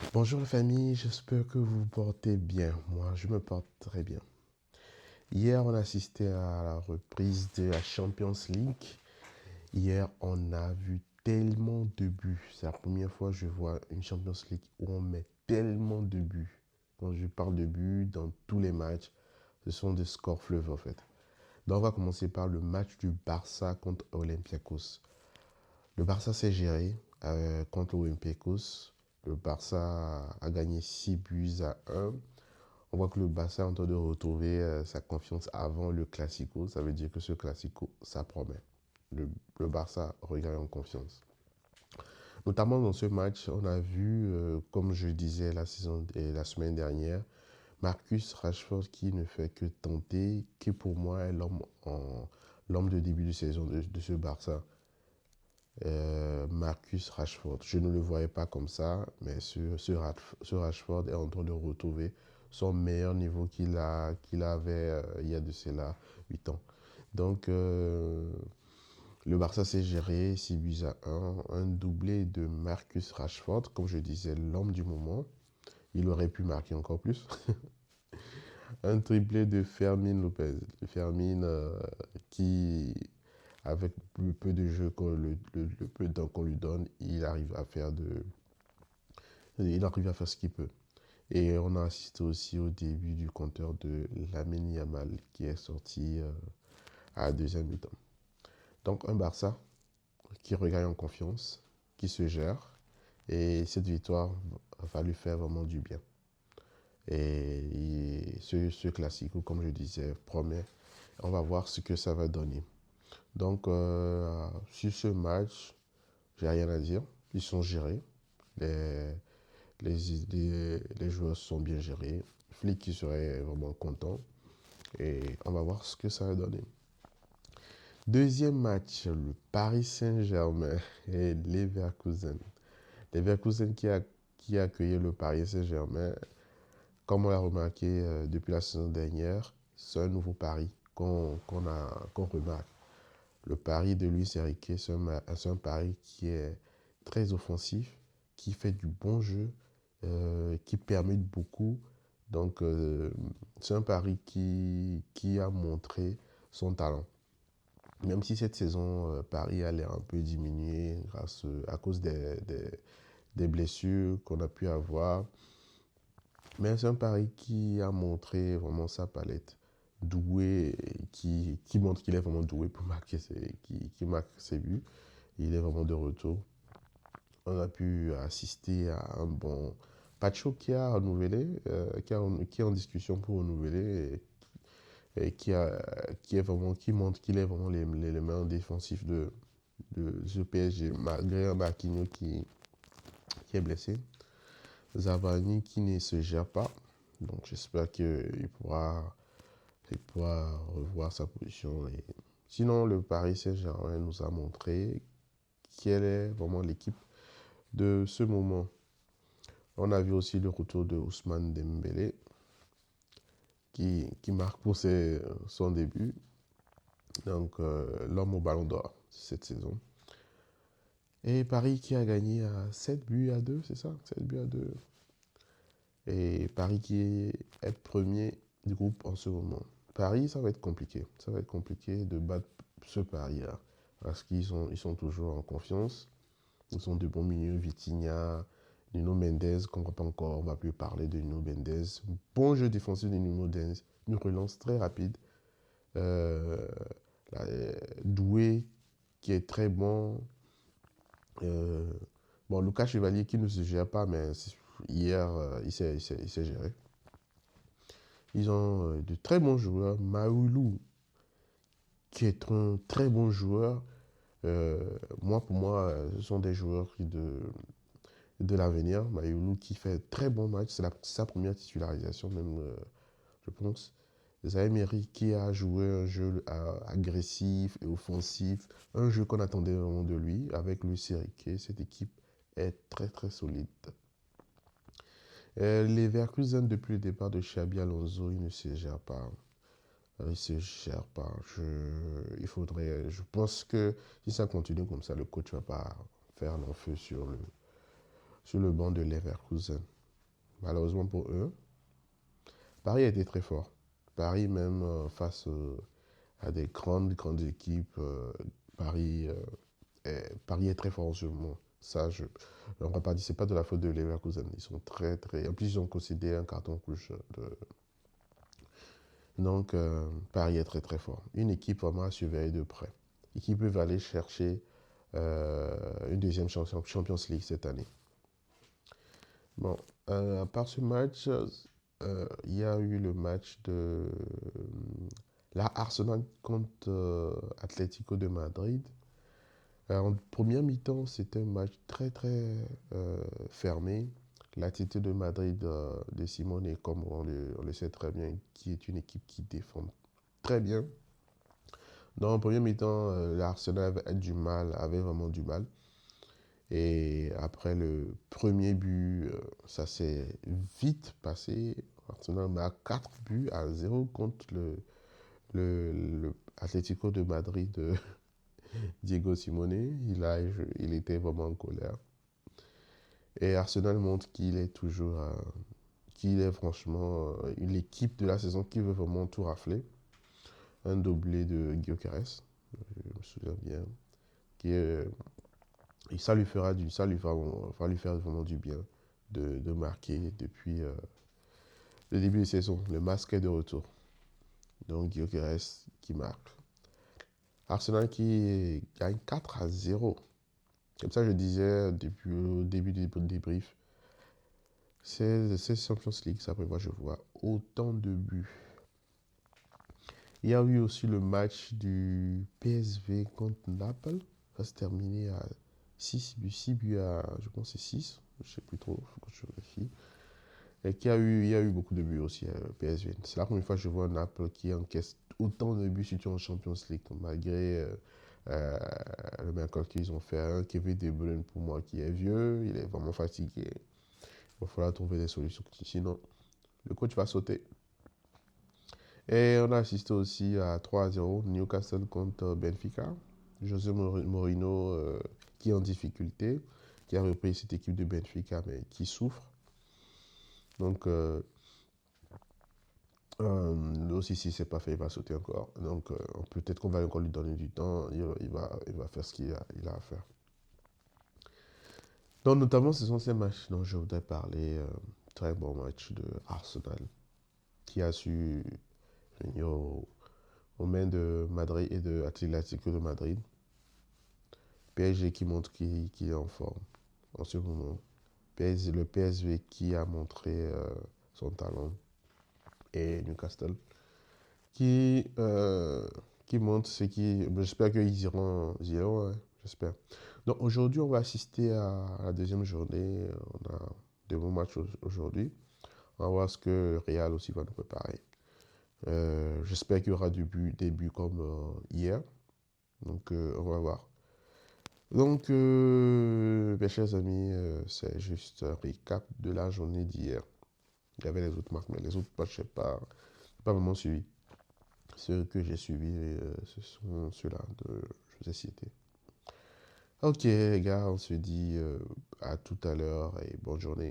Bonjour la famille, j'espère que vous vous portez bien. Moi, je me porte très bien. Hier, on assistait à la reprise de la Champions League. Hier, on a vu tellement de buts. C'est la première fois que je vois une Champions League où on met tellement de buts. Quand je parle de buts, dans tous les matchs, ce sont des scores fleuves en fait. Donc, on va commencer par le match du Barça contre Olympiakos. Le Barça s'est géré contre Olympiakos. Le Barça a gagné 6 buts à 1. On voit que le Barça est en train de retrouver sa confiance avant le Classico. Ça veut dire que ce Classico, ça promet. Le, le Barça regagne en confiance. Notamment dans ce match, on a vu, comme je disais la semaine dernière, Marcus Rashford qui ne fait que tenter, qui pour moi est l'homme de début de saison de ce Barça. Marcus Rashford. Je ne le voyais pas comme ça, mais ce Rashford est en train de retrouver son meilleur niveau qu'il avait il y a de cela 8 ans. Donc, le Barça s'est géré 6 buts à un doublé de Marcus Rashford, comme je disais, l'homme du moment. Il aurait pu marquer encore plus. Un triplé de Fermin Lopez. Fermin qui avec le peu de jeu, le peu de temps qu'on lui donne, il arrive à faire ce qu'il peut. Et on a assisté aussi au début du compteur de Lamine Yamal qui est sorti à la deuxième mi-temps. Donc un Barça qui regagne en confiance, qui se gère, et cette victoire va lui faire vraiment du bien. Et ce classico, comme je disais, promet. On va voir ce que ça va donner. Donc, sur ce match, j'ai rien à dire. Ils sont gérés. Les, les joueurs sont bien gérés. Flick qui serait vraiment content. Et on va voir ce que ça va donner. Deuxième match, le Paris Saint-Germain et Leverkusen. Leverkusen qui a accueilli le Paris Saint-Germain, comme on l'a remarqué depuis la saison dernière, c'est un nouveau Paris qu'on remarque. Le pari de Luis Enrique, c'est un pari qui est très offensif, qui fait du bon jeu, qui permet beaucoup. Donc, c'est un pari qui a montré son talent. Même si cette saison, Paris a l'air un peu diminué à cause des blessures qu'on a pu avoir. Mais c'est un pari qui a montré vraiment sa palette. Doué, qui montre qu'il est vraiment doué pour marquer qui marque ses buts. Il est vraiment de retour. On a pu assister à un bon Pacho qui a renouvelé, qui est en discussion pour renouveler et qui montre qu'il est vraiment l'élément défensif de ce PSG, malgré un Marquinhos qui est blessé. Zavani qui ne se gère pas. Donc j'espère il pourra revoir sa position. Et sinon, le Paris Saint-Germain nous a montré quelle est vraiment l'équipe de ce moment. On a vu aussi le retour de Ousmane Dembélé qui marque pour son début. Donc l'homme au ballon d'or cette saison. Et Paris qui a gagné à 7 buts à 2, c'est ça? 7 buts à 2. Et Paris qui est premier du groupe en ce moment. Paris, ça va être compliqué. Ça va être compliqué de battre ce Paris-là. Parce ils sont toujours en confiance. Ils sont de bons milieux. Vitinha, Nuno Mendes, qu'on ne voit pas encore. On va plus parler de Nuno Mendes. Bon jeu défensif de Nuno Mendes. Une relance très rapide. Euh, Doué, qui est très bon. Euh, bon, Lucas Chevalier qui ne se gère pas, mais hier, il s'est géré. Ils ont de très bons joueurs. Maoulou, qui est un très bon joueur. Pour moi, ce sont des joueurs de l'avenir. Maoulou qui fait un très bon match. C'est sa première titularisation, même, je pense. Zaïmeri qui a joué un jeu agressif et offensif. Un jeu qu'on attendait vraiment de lui. Avec Luis Enrique, cette équipe est très très solide. Les Leverkusen, depuis le départ de Xabi Alonso, il ne se gère pas. Il ne se gère pas. Je pense que si ça continue comme ça, le coach ne va pas faire l'enfeu sur le banc de Leverkusen. Malheureusement pour eux, Paris a été très fort. Paris, même face à des grandes équipes, Paris, Paris est très fort en ce moment. Ça, on ne va pas dire, c'est pas de la faute de Leverkusen. Ils sont très, très. En plus, ils ont concédé un carton rouge. Donc, Paris est très, très fort. Une équipe vraiment à surveiller de près. Et qui peuvent aller chercher une deuxième Champions League cette année. Bon, à part ce match, il y a eu le match de la Arsenal contre Atlético de Madrid. En première mi-temps, c'était un match très très fermé. L'Atlético de Madrid de Simone, comme on le sait très bien, qui est une équipe qui défend très bien. Dans le premier mi-temps, l'Arsenal avait vraiment du mal. Et après le premier but, ça s'est vite passé. Arsenal met 4 buts à 0 contre le Atlético de Madrid de Diego Simone. Il était vraiment en colère. Et Arsenal montre qu'il est toujours, qu'il est franchement une équipe de la saison qui veut vraiment tout rafler. Un doublé de Gyökeres, je me souviens bien, qui est et va lui faire vraiment du bien de marquer depuis le début de saison. Le masque est de retour. Donc Gyökeres qui marque. Arsenal qui gagne 4 à 0. Comme ça, je disais depuis le début du débrief. C'est Champions League, c'est la première fois que je vois autant de buts. Il y a eu aussi le match du PSV contre Naples. Ça s'est terminé à 6 buts à, je pense, c'est 6. Je ne sais plus trop, il faut que je vérifie. Et il y a eu beaucoup de buts aussi PSV. C'est la première fois que je vois Naples qui encaisse autant de buts surtout en Champions League, malgré euh, le mercato qu'ils ont fait. Un Kevin De Bruyne pour moi qui est vieux, il est vraiment fatigué. Il va falloir trouver des solutions. Sinon, le coach va sauter. Et on a assisté aussi à 3-0 Newcastle contre Benfica. José Mourinho qui est en difficulté, qui a repris cette équipe de Benfica, mais qui souffre. Donc, aussi, si c'est pas fait, il va sauter encore. Donc, peut-être qu'on va encore lui donner du temps. Il va faire ce qu'il a à faire. Donc, notamment, ce sont ces matchs dont je voudrais parler. Très bon match de Arsenal qui a su venir aux mains de Madrid et de Atlético de Madrid. PSG qui montre qu'il est en forme en ce moment. Le PSV qui a montré son talent. Et Newcastle qui montre ce qui. J'espère qu'ils iront, ouais, j'espère. Donc aujourd'hui, on va assister à la deuxième journée. On a de bons matchs aujourd'hui. On va voir ce que Real aussi va nous préparer. J'espère qu'il y aura des buts comme hier. Donc on va voir. Donc, mes chers amis, c'est juste un récap de la journée d'hier. Il y avait les autres matchs, mais les autres matchs, je n'ai pas vraiment suivi. Ceux que j'ai suivis, ce sont ceux-là que je vous ai cités. Ok, les gars, on se dit à tout à l'heure et bonne journée.